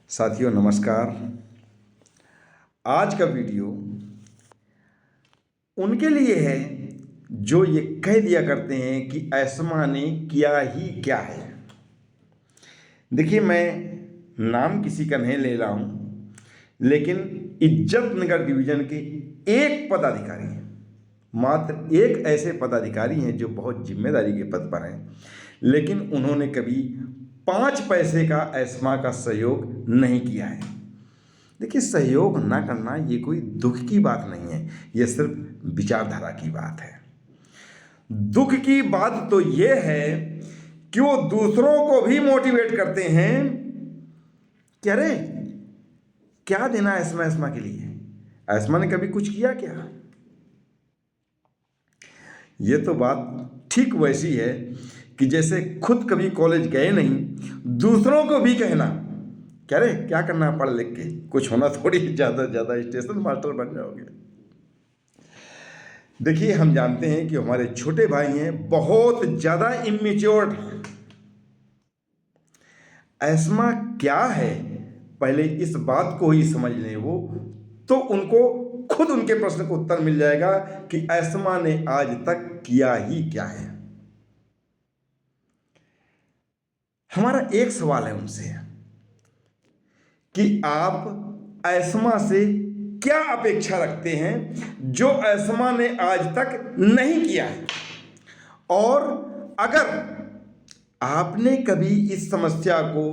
साथियों नमस्कार। आज का वीडियो उनके लिए है जो ये कह दिया करते हैं कि एस्मा ने किया ही क्या है। देखिए, मैं नाम किसी का नहीं ले रहा हूँ, लेकिन इज्जत नगर डिवीजन के एक पदाधिकारी हैं, मात्र एक ऐसे पदाधिकारी हैं जो बहुत जिम्मेदारी के पद पर हैं, लेकिन उन्होंने कभी 5 पैसे का एस्मा का सहयोग नहीं किया है। देखिए, सहयोग ना करना ये कोई दुख की बात नहीं है, ये सिर्फ विचारधारा की बात है। दुख की बात तो ये है कि वो दूसरों को भी मोटिवेट करते हैं कि अरे क्या देना एस्मा के लिए, एस्मा ने कभी कुछ किया क्या। ये तो बात ठीक वैसी है कि जैसे खुद कभी कॉलेज गए नहीं, दूसरों को भी कहना क्या रे क्या करना है पढ़ लिख के, कुछ होना थोड़ी, ज़्यादा स्टेशन मास्टर बन जाओगे। देखिए, हम जानते हैं कि हमारे छोटे भाई हैं, बहुत ज़्यादा इमेच्योर्ड हैं। एस्मा क्या है, पहले इस बात को ही समझ लें वो, तो उनको खुद उनके प्रश्न को उत्तर मिल जाएगा कि एस्मा ने आज तक किया ही क्या है। हमारा एक सवाल है उनसे कि आप एस्मा से क्या अपेक्षा रखते हैं जो एस्मा ने आज तक नहीं किया है, और अगर आपने कभी इस समस्या को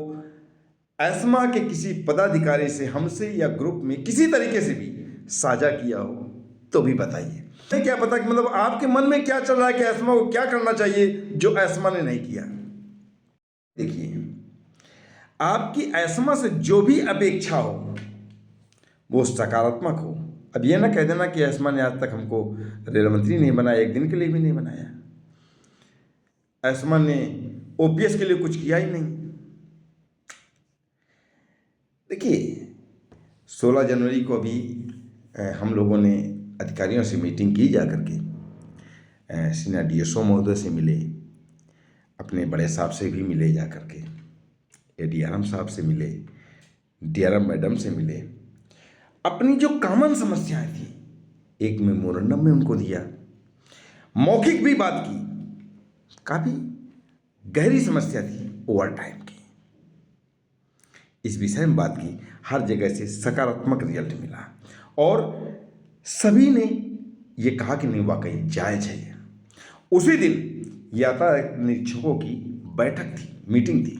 एस्मा के किसी पदाधिकारी से, हमसे या ग्रुप में किसी तरीके से भी साझा किया हो तो भी बताइए। क्या पता कि मतलब आपके मन में क्या चल रहा है कि एस्मा को क्या करना चाहिए जो एस्मा ने नहीं किया। देखिए, आपकी एस्मा से जो भी अपेक्षा हो वो सकारात्मक हो। अब ये ना कह देना कि एस्मा ने आज तक हमको रेल मंत्री नहीं बनाया, एक दिन के लिए भी नहीं बनाया, एस्मा ने ओपीएस के लिए कुछ किया ही नहीं। देखिए, 16 जनवरी को अभी हम लोगों ने अधिकारियों से मीटिंग की, जा करके सीनियर डीएसओ महोदय से मिले, अपने बड़े साहब से भी मिले, जा करके एडीआरएम साहब से मिले, डीआरएम मैडम से मिले, अपनी जो कॉमन समस्याएं थी एक मेमोरेंडम में उनको दिया, मौखिक भी बात की। काफ़ी गहरी समस्या थी ओवर टाइम की, इस विषय में बात की। हर जगह से सकारात्मक रिजल्ट मिला और सभी ने ये कहा कि नहीं, वाकई जायज़ है। उसी दिन यातायात निरीक्षकों की बैठक थी, मीटिंग थी,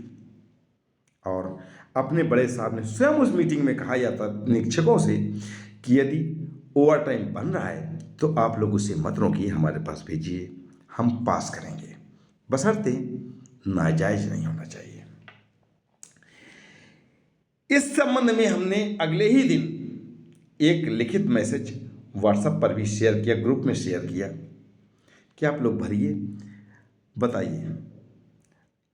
और अपने बड़े साहब ने स्वयं उस मीटिंग में कहा यातायात निरीक्षकों से कि यदि ओवर टाइम बन रहा है तो आप लोग उसे मत रोकिए, हमारे पास भेजिए, हम पास करेंगे, बशर्ते नाजायज नहीं होना चाहिए। इस संबंध में हमने अगले ही दिन एक लिखित मैसेज व्हाट्सएप पर भी शेयर किया, ग्रुप में शेयर किया कि आप लोग भरिए, बताइए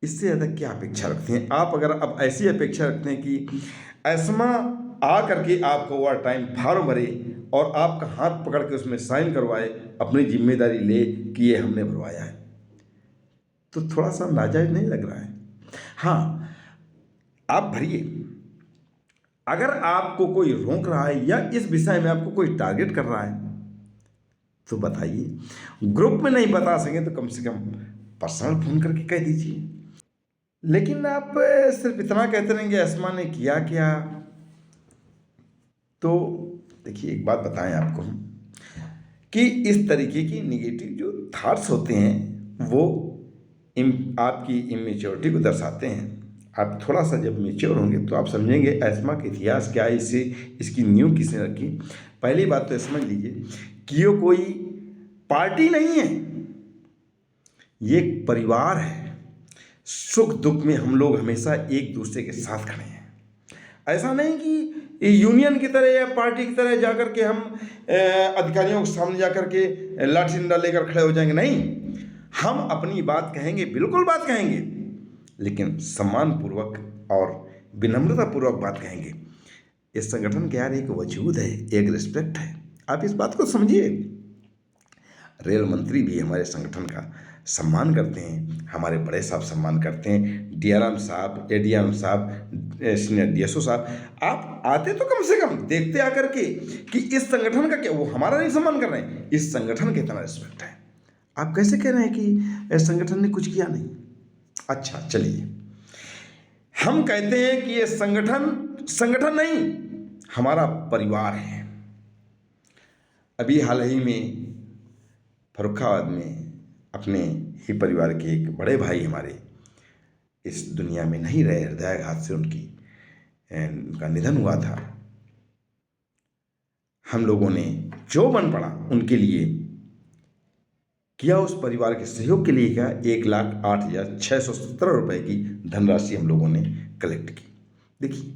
इससे ज़्यादा क्या अपेक्षा रखते हैं आप। अगर अब ऐसी अपेक्षा रखते हैं कि एस्मा आ करके आपको ओवर टाइम फार्म भरे और आपका हाथ पकड़ के उसमें साइन करवाए, अपनी जिम्मेदारी ले कि ये हमने भरवाया है, तो थोड़ा सा नाजायज नहीं लग रहा है। हाँ, आप भरिए। अगर आपको कोई रोक रहा है या इस विषय में आपको कोई टारगेट कर रहा है तो बताइए। ग्रुप में नहीं बता सकें तो कम से कम पर्सनल फोन करके कह दीजिए। लेकिन आप सिर्फ इतना कहते रहेंगे एस्मा ने किया क्या। तो देखिए, एक बात बताएं आपको कि इस तरीके की निगेटिव जो थॉट्स होते हैं वो आपकी इमेच्योरिटी को दर्शाते हैं। आप थोड़ा सा जब मेच्योर होंगे तो आप समझेंगे एस्मा का इतिहास क्या है, इसे इसकी नींव किसने रखी। पहली बात तो समझ लीजिए कि ये कोई पार्टी नहीं है, ये एक परिवार है। सुख दुख में हम लोग हमेशा एक दूसरे के साथ खड़े हैं। ऐसा नहीं कि यूनियन की तरह या पार्टी की तरह जाकर के हम अधिकारियों के सामने जाकर के लाठी डंडा लेकर खड़े हो जाएंगे। नहीं, हम अपनी बात कहेंगे, बिल्कुल बात कहेंगे, लेकिन सम्मानपूर्वक और विनम्रतापूर्वक बात कहेंगे। इस संगठन के यार एक वजूद है, एक रिस्पेक्ट है, आप इस बात को समझिए। रेल मंत्री भी हमारे संगठन का सम्मान करते हैं, हमारे बड़े साहब सम्मान करते हैं, डीआरएम साहब, एडीएम साहब, सीनियर डीएसओ साहब, आप आते तो कम से कम देखते आकर के कि इस संगठन का क्या, वो हमारा नहीं सम्मान कर रहे हैं, इस संगठन का इतना रिस्पेक्ट है। आप कैसे कह रहे हैं कि इस संगठन ने कुछ किया नहीं? अच्छा चलिए, हम कहते हैं कि ये संगठन नहीं, हमारा परिवार है। अभी हाल ही में फर्रुखाबाद में अपने ही परिवार के एक बड़े भाई हमारे इस दुनिया में नहीं रहे, हृदयाघात से उनका निधन हुआ था। हम लोगों ने जो बन पड़ा उनके लिए किया, उस परिवार के सहयोग के लिए क्या 1,08,617 रुपये की धनराशि हम लोगों ने कलेक्ट की। देखिए,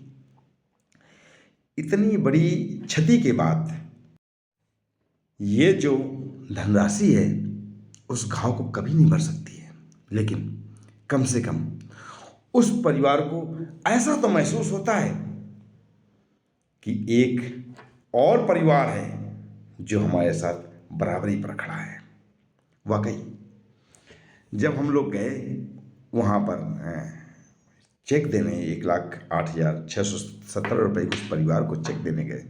इतनी बड़ी क्षति के बाद ये जो धनराशि है उस घाव को कभी नहीं भर सकती है, लेकिन कम से कम उस परिवार को ऐसा तो महसूस होता है कि एक और परिवार है जो हमारे साथ बराबरी पर खड़ा है। वाकई जब हम लोग गए वहाँ पर चेक देने, 1,08,617 रुपये उस परिवार को चेक देने गए,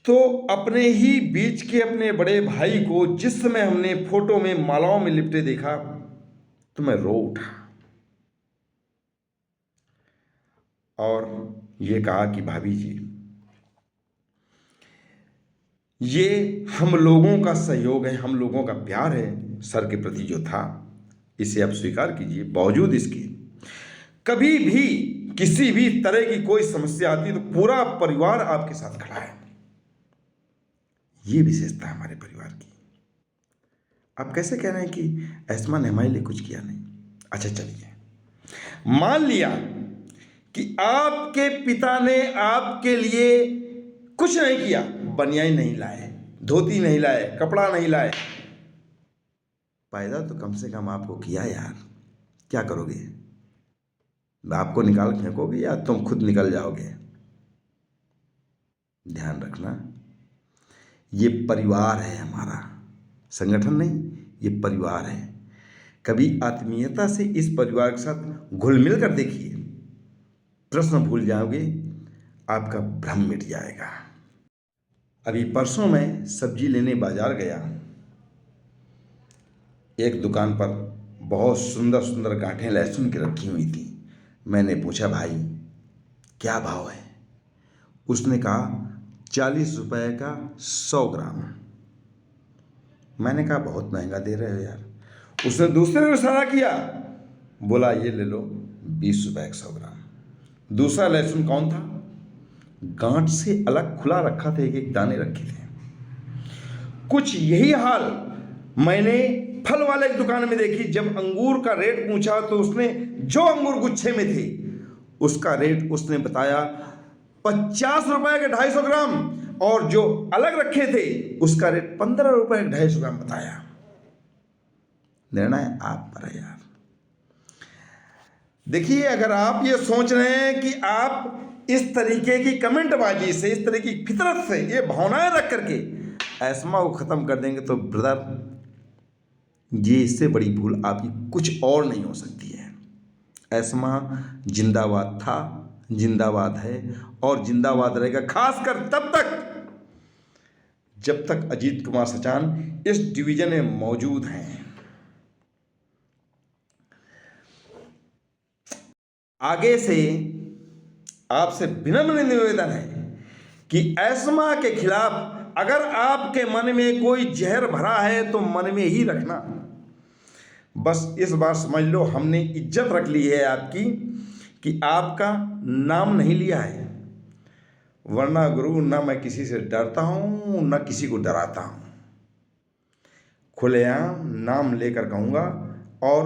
तो अपने ही बीच के अपने बड़े भाई को जिस समय हमने फोटो में मालाओं में लिपटे देखा तो मैं रो उठा और ये कहा कि भाभी जी, ये हम लोगों का सहयोग है, हम लोगों का प्यार है सर के प्रति जो था, इसे आप स्वीकार कीजिए। बावजूद इसके कभी भी किसी भी तरह की कोई समस्या आती तो पूरा परिवार आपके साथ खड़ा है। ये विशेषता है हमारे परिवार की। आप कैसे कह रहे हैं कि ऐस्मा ने हमारे लिए कुछ किया नहीं? अच्छा चलिए, मान लिया कि आपके पिता ने आपके लिए कुछ नहीं किया, बनियान नहीं लाए, धोती नहीं लाए, कपड़ा नहीं लाए, पैदा तो कम से कम आपको किया यार। क्या करोगे? आपको निकाल फेंकोगे या तुम खुद निकल जाओगे? ध्यान रखना, ये परिवार है हमारा, संगठन नहीं, ये परिवार है। कभी आत्मीयता से इस परिवार के साथ घुल मिल कर देखिए, प्रश्न भूल जाओगे, आपका भ्रम मिट जाएगा। अभी परसों मैं सब्जी लेने बाजार गया, एक दुकान पर बहुत सुंदर सुंदर गांठें लहसुन की रखी हुई थी। मैंने पूछा, भाई क्या भाव है? उसने कहा 40 रुपये का 100 ग्राम। मैंने कहा बहुत महंगा दे रहे हो यार। उसने दूसरे को इशारा किया, बोला ये ले लो 20 रुपये का 100 ग्राम। दूसरा लहसुन कौन था? गांठ से अलग खुला रखा था, एक एक दाने रखे थे। कुछ यही हाल मैंने फल वाले की दुकान में देखी। जब अंगूर का रेट पूछा तो उसने जो अंगूर गुच्छे में थे उसका रेट उसने बताया 50 रुपए के 250 ग्राम, और जो अलग रखे थे उसका रेट 15 रुपए के 250 ग्राम बताया। निर्णय आप पर है यार। देखिए, अगर आप ये सोच रहे हैं कि आप इस तरीके की कमेंटबाजी से, इस तरह की फितरत से, ये भावनाएं रख करके ऐस्मा को खत्म कर देंगे तो ब्रदर, ये इससे बड़ी भूल आपकी कुछ और नहीं हो सकती है। ऐस्मा जिंदाबाद था, जिंदाबाद है और जिंदाबाद रहेगा, खासकर तब तक जब तक अजीत कुमार सचान इस डिवीजन में मौजूद हैं। आगे से आपसे विनम्र निवेदन है कि ऐस्मा के खिलाफ अगर आपके मन में कोई जहर भरा है तो मन में ही रखना। बस इस बार समझ लो, हमने इज्जत रख ली है आपकी कि आपका नाम नहीं लिया है। वरना गुरु, ना मैं किसी से डरता हूँ ना किसी को डराता हूँ। खुलेआम नाम लेकर कहूँगा और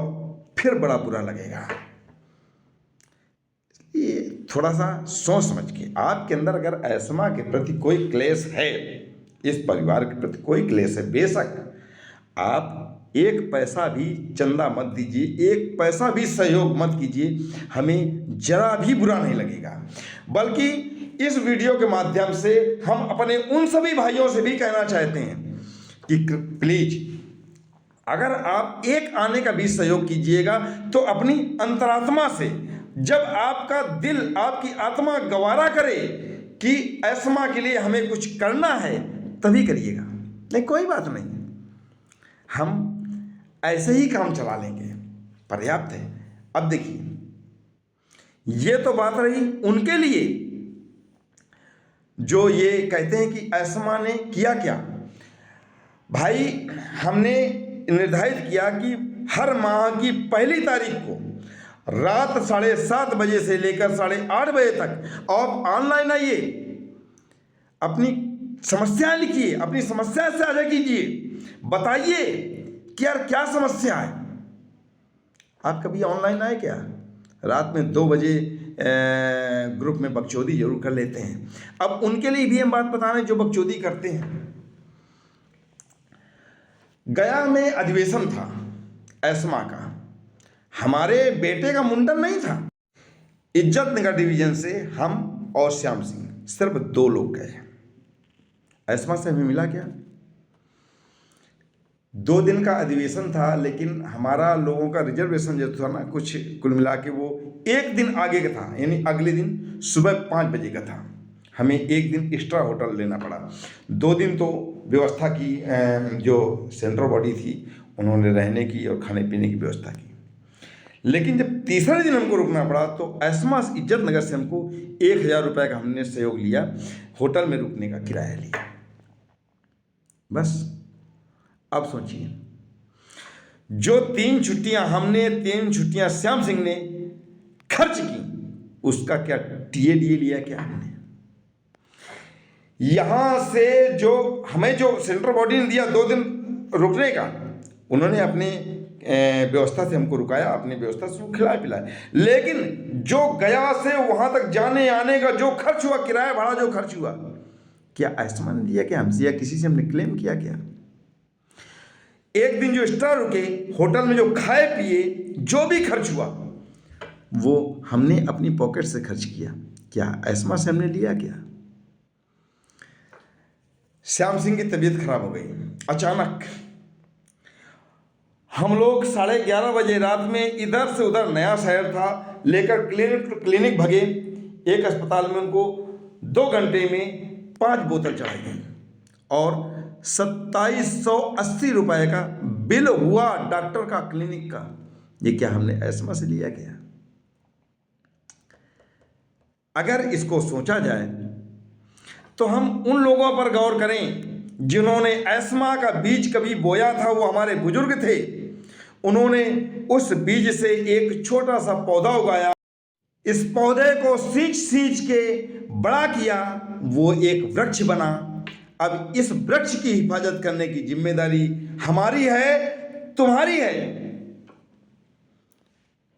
फिर बड़ा बुरा लगेगा। ये थोड़ा सा सोच समझ के, आपके अंदर अगर ऐस्मा के प्रति कोई क्लेश है, इस परिवार के प्रति कोई क्लेश है, बेशक आप एक पैसा भी चंदा मत दीजिए, एक पैसा भी सहयोग मत कीजिए, हमें जरा भी बुरा नहीं लगेगा। बल्कि इस वीडियो के माध्यम से हम अपने उन सभी भाइयों से भी कहना चाहते हैं कि प्लीज अगर आप एक आने का भी सहयोग कीजिएगा तो अपनी अंतरात्मा से, जब आपका दिल, आपकी आत्मा गवारा करे कि एस्मा के लिए हमें कुछ करना है, तभी करिएगा। नहीं, कोई बात नहीं, हम ऐसे ही काम चला लेंगे, पर्याप्त है। अब देखिए, ये तो बात रही उनके लिए जो ये कहते हैं कि एस्मा ने किया क्या। भाई, हमने निर्धारित किया कि हर माह की पहली तारीख को रात 7:30 बजे से लेकर 8:30 बजे तक आप ऑनलाइन आइए, अपनी समस्याएं लिखिए, अपनी समस्या साझा कीजिए, बताइए कि यार क्या समस्या है। आप कभी ऑनलाइन आए क्या? रात में 2 बजे ग्रुप में बकचोदी जरूर कर लेते हैं। अब उनके लिए भी हम बात बता रहे हैं जो बकचोदी करते हैं। गया में अधिवेशन था एस्मा का, हमारे बेटे का मुंडन नहीं था। इज्जत नगर डिवीजन से हम और श्याम सिंह सिर्फ 2 लोग गए। एस्मा से हमें मिला क्या? 2 दिन का अधिवेशन था, लेकिन हमारा लोगों का रिजर्वेशन जो था ना, कुछ कुल मिला के वो 1 दिन आगे का था, यानी अगले दिन सुबह 5 बजे का था। हमें 1 दिन एक्स्ट्रा होटल लेना पड़ा। 2 दिन तो व्यवस्था की, जो सेंट्रल बॉडी थी उन्होंने रहने की और खाने पीने की व्यवस्था की। लेकिन जब तीसरे दिन हमको रुकना पड़ा तो एस्मा इज्जत नगर से हमको 1000 रुपये का हमने सहयोग लिया, होटल में रुकने का किराया लिया। बस अब सोचिए, जो 3 छुट्टियां हमने, 3 छुट्टियां श्याम सिंह ने खर्च की, उसका क्या टीए लिया क्या हमने? यहां से जो हमें जो सेंट्रल बॉडी ने दिया 2 दिन रुकने का, उन्होंने अपने व्यवस्था से हमको रुकाया, अपनी व्यवस्था से खिलाए पिलाए। लेकिन जो गया से वहां तक जाने आने का जो खर्च हुआ, किराया भाड़ा जो खर्च हुआ, क्या एस्मा ने दिया क्या हमसे, या किसी से हमने क्लेम किया क्या? 1 दिन जो एक्स्ट्रा रुके, होटल में जो खाए पिए, जो भी खर्च हुआ वो हमने अपनी पॉकेट से खर्च किया। क्या एस्मा से हमने लिया क्या? श्याम सिंह की तबीयत खराब हो गई अचानक। हम लोग 11:30 बजे रात में इधर से उधर, नया शहर था, लेकर क्लिनिक भगे। एक अस्पताल में उनको 2 घंटे में 5 बोतल चढ़ाई गई और 2780 रुपये का बिल हुआ डॉक्टर का, क्लिनिक का। ये क्या हमने एस्मा से लिया क्या? अगर इसको सोचा जाए तो हम उन लोगों पर गौर करें जिन्होंने एस्मा का बीज कभी बोया था। वो हमारे बुजुर्ग थे, उन्होंने उस बीज से एक छोटा सा पौधा उगाया, इस पौधे को सींच के बड़ा किया, वो एक वृक्ष बना। अब इस वृक्ष की हिफाजत करने की जिम्मेदारी हमारी है, तुम्हारी है।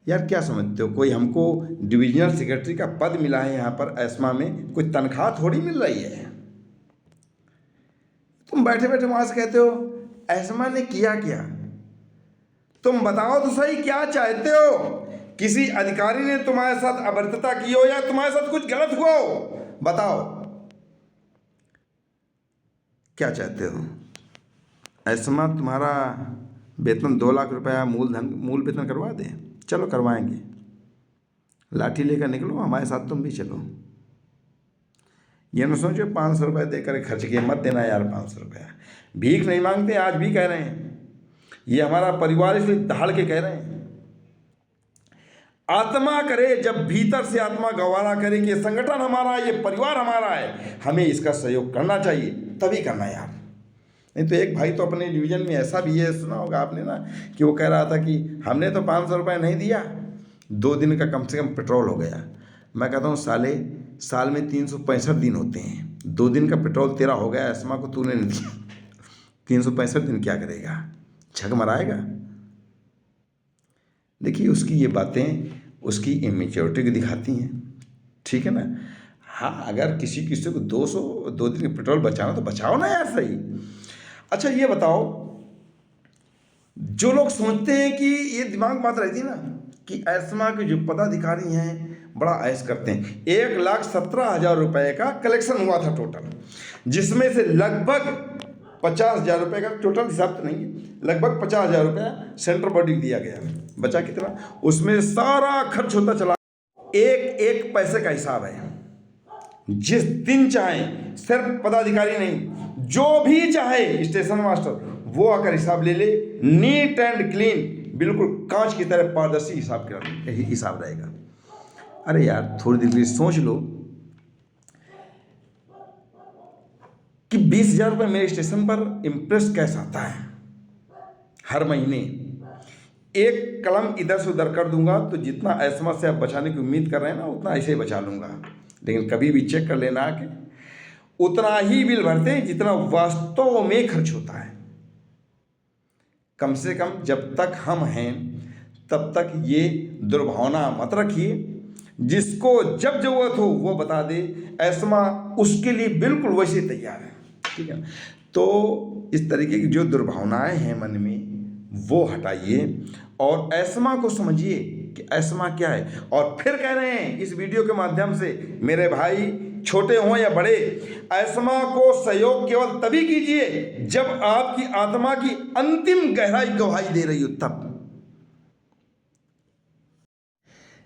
यार क्या समझते हो, कोई हमको डिविजनल सेक्रेटरी का पद मिला है यहाँ पर एस्मा में, कोई तनख्वाह थोड़ी मिल रही है। तुम बैठे बैठे वहां से कहते हो एस्मा ने किया क्या? तुम बताओ तो सही, क्या चाहते हो? किसी अधिकारी ने तुम्हारे साथ अभद्रता की हो या तुम्हारे साथ कुछ गलत हुआ हो? बताओ क्या चाहते हो? एस्मा तुम्हारा वेतन 2 लाख रुपया मूल वेतन करवा दें? चलो करवाएंगे, लाठी लेकर निकलो, हमारे साथ तुम भी चलो। ये ना सोचो 500 रुपये देकर खर्च किए, मत देना यार 500 रुपया। भीख नहीं मांगते, आज भी कह रहे हैं, ये हमारा परिवार, इसलिए दहाड़ के कह रहे हैं। आत्मा करे, जब भीतर से आत्मा गवारा करे कि ये संगठन हमारा है, ये परिवार हमारा है, हमें इसका सहयोग करना चाहिए, तभी करना यार। नहीं तो एक भाई तो अपने डिवीजन में ऐसा भी है, सुना होगा आपने ना, कि वो कह रहा था कि हमने तो 500 रुपये नहीं दिया, 2 दिन का कम से कम पेट्रोल हो गया। मैं कहता हूँ साले, साल में 365 दिन होते हैं, 2 दिन का पेट्रोल तेरा हो गया, एस्मा को तूने नहीं दिया, 365 दिन क्या करेगा? छक मराएगा। देखिए उसकी ये बातें उसकी इमेच्योरिटी को दिखाती हैं, ठीक है ना। हाँ, अगर किसी को 2 दिन का पेट्रोल बचाना तो बचाओ ना यार, सही। अच्छा ये बताओ, जो लोग सोचते हैं कि ये दिमाग बात रहती है ना कि एस्मा के जो पदाधिकारी हैं बड़ा ऐश करते हैं। 1,17,000 रुपये का कलेक्शन हुआ था टोटल, जिसमें से लगभग 50,000 रुपये का टोटल हिसाब तो नहीं है, लगभग 50,000 रुपया सेंट्रल बॉडी दिया गया। बचा कितना? उसमें सारा खर्च होता चला, एक एक पैसे का हिसाब है। जिस दिन चाहे, सिर्फ पदाधिकारी नहीं, जो भी चाहे स्टेशन मास्टर वो आकर हिसाब ले ले, नीट एंड क्लीन, बिल्कुल कांच की तरह पारदर्शी हिसाब रहेगा। अरे यार थोड़ी देर के लिए सोच लो कि 20,000 रुपये मेरे स्टेशन पर इम्प्रेस कैश आता है हर महीने। एक कलम इधर से उधर कर दूंगा तो जितना एस्मा से आप बचाने की उम्मीद कर रहे हैं ना, उतना ऐसे ही बचा लूंगा। लेकिन कभी भी चेक कर लेना आके, उतना ही बिल भरते हैं जितना वास्तव में खर्च होता है। कम से कम जब तक हम हैं तब तक ये दुर्भावना मत रखिए। जिसको जब जरूरत हो वो बता दे, एस्मा उसके लिए बिल्कुल वैसे तैयार है, ठीक है। तो इस तरीके की जो दुर्भावनाएं हैं मन में वो हटाइए और एस्मा को समझिए कि एस्मा क्या है। और फिर कह रहे हैं इस वीडियो के माध्यम से, मेरे भाई छोटे हों या बड़े, एस्मा को सहयोग केवल तभी कीजिए जब आपकी आत्मा की अंतिम गहराई गवाही दे रही हो तब।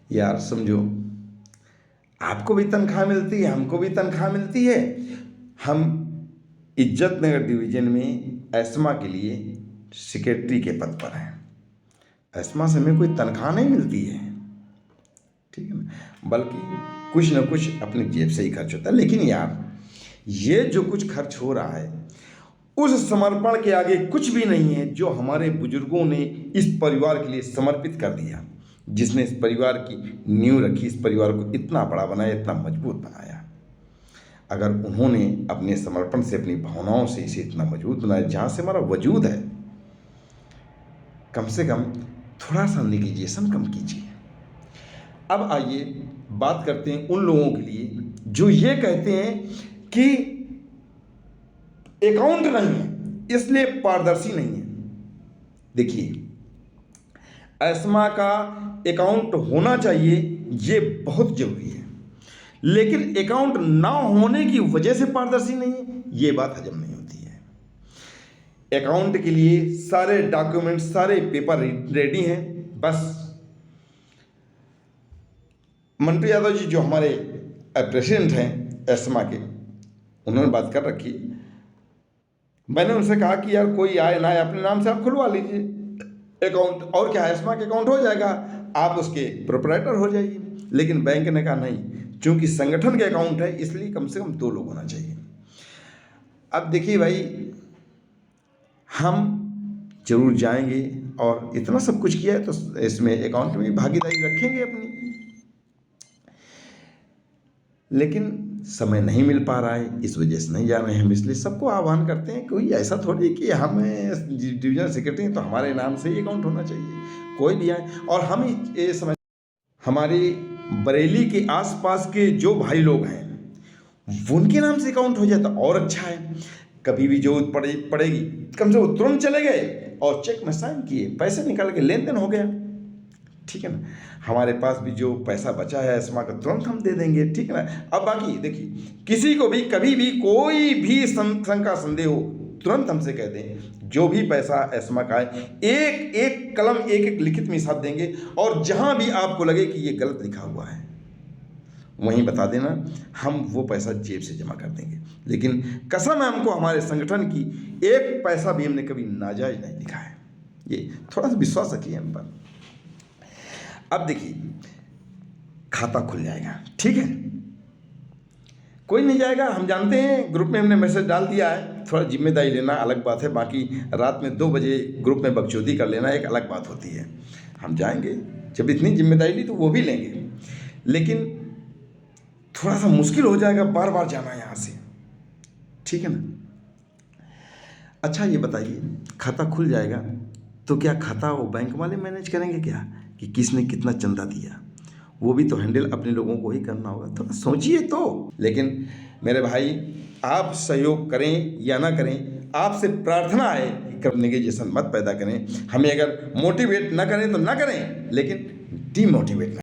यार समझो, आपको भी तनख्वाह मिलती है, हमको भी तनख्वाह मिलती है। हम इज्जत नगर डिवीजन में एस्मा के लिए सेक्रेटरी के पद पर हैं। एस्मा से हमें कोई तनख्वाह नहीं मिलती है, ठीक है ना, बल्कि कुछ ना कुछ अपनी जेब से ही खर्च होता है। लेकिन यार ये जो कुछ खर्च हो रहा है उस समर्पण के आगे कुछ भी नहीं है जो हमारे बुजुर्गों ने इस परिवार के लिए समर्पित कर दिया, जिसने इस परिवार की नींव रखी, इस परिवार को इतना बड़ा बनाया, इतना मजबूत बनाया। अगर उन्होंने अपने समर्पण से, अपनी भावनाओं से इसे इतना मजबूत बनाया जहाँ से हमारा वजूद है, कम से कम थोड़ा सा निगेजेशन कम कीजिए। अब आइए बात करते हैं उन लोगों के लिए जो ये कहते हैं कि अकाउंट नहीं है इसलिए पारदर्शी नहीं है। देखिए, एस्मा का अकाउंट होना चाहिए, ये बहुत जरूरी है, लेकिन अकाउंट ना होने की वजह से पारदर्शी नहीं है, ये बात हजम नहीं होती है। अकाउंट के लिए सारे डॉक्यूमेंट, सारे पेपर रेडी हैं, बस मंटू यादव जी जो हमारे प्रेसिडेंट हैं एस्मा के, उन्होंने बात कर रखी। मैंने उनसे कहा कि यार कोई आए ना आए अपने नाम से आप खुलवा लीजिए अकाउंट, और क्या है, एस्मा के अकाउंट हो जाएगा, आप उसके प्रोपराइटर हो जाइए। लेकिन बैंक ने कहा नहीं, चूंकि संगठन के अकाउंट है इसलिए कम से कम 2 लोग होना चाहिए। अब देखिए भाई, हम जरूर जाएंगे और इतना सब कुछ किया है तो इसमें अकाउंट में भागीदारी रखेंगे अपनी, लेकिन समय नहीं मिल पा रहा है, इस वजह से नहीं जा रहे हैं हम। इसलिए सबको आह्वान करते हैं, कोई ऐसा थोड़ी कि हम डिवीजन सेक्रेटरी हैं तो हमारे नाम से ही अकाउंट होना चाहिए, कोई भी आए। और हम ये समझ, हमारी बरेली के आसपास के जो भाई लोग हैं उनके नाम से अकाउंट हो जाए तो और अच्छा है। कभी भी जरूरत पड़ेगी कम से कम तुरंत चले गए और चेक में साइन किए, पैसे निकाल के लेन देन हो गया, ठीक है ना। हमारे पास भी जो पैसा बचा है एस्मा का तुरंत हम दे देंगे, ठीक है ना। अब बाकी देखिए, किसी को भी कभी भी कोई भी शंका संदेह हो तुरंत हमसे कह दें। जो भी पैसा एस्मा का है, एक एक कलम, एक एक लिखित में हिसाब देंगे, और जहां भी आपको लगे कि ये गलत लिखा हुआ है वहीं बता देना, हम वो पैसा जेब से जमा कर देंगे। लेकिन कसम है हमको हमारे संगठन की, एक पैसा भी हमने कभी नाजायज नहीं लिखा है, ये थोड़ा सा विश्वास रखिए हम पर। अब देखिए, खाता खुल जाएगा, ठीक है, कोई नहीं जाएगा, हम जानते हैं। ग्रुप में हमने मैसेज डाल दिया है, थोड़ा जिम्मेदारी लेना अलग बात है, बाकी रात में 2 बजे ग्रुप में बकचोदी कर लेना एक अलग बात होती है। हम जाएंगे, जब इतनी जिम्मेदारी ली तो वो भी लेंगे, लेकिन थोड़ा सा मुश्किल हो जाएगा बार बार जाना यहाँ से, ठीक है ना। अच्छा ये बताइए, खाता खुल जाएगा तो क्या खाता वो बैंक वाले मैनेज करेंगे क्या, कि किसने कितना चंदा दिया? वो भी तो हैंडल अपने लोगों को ही करना होगा, थोड़ा सोचिए तो। लेकिन मेरे भाई, आप सहयोग करें या ना करें, आपसे प्रार्थना है कि करने के जैसा मत पैदा करें। हमें अगर मोटिवेट ना करें तो ना करें, लेकिन डीमोटिवेट ना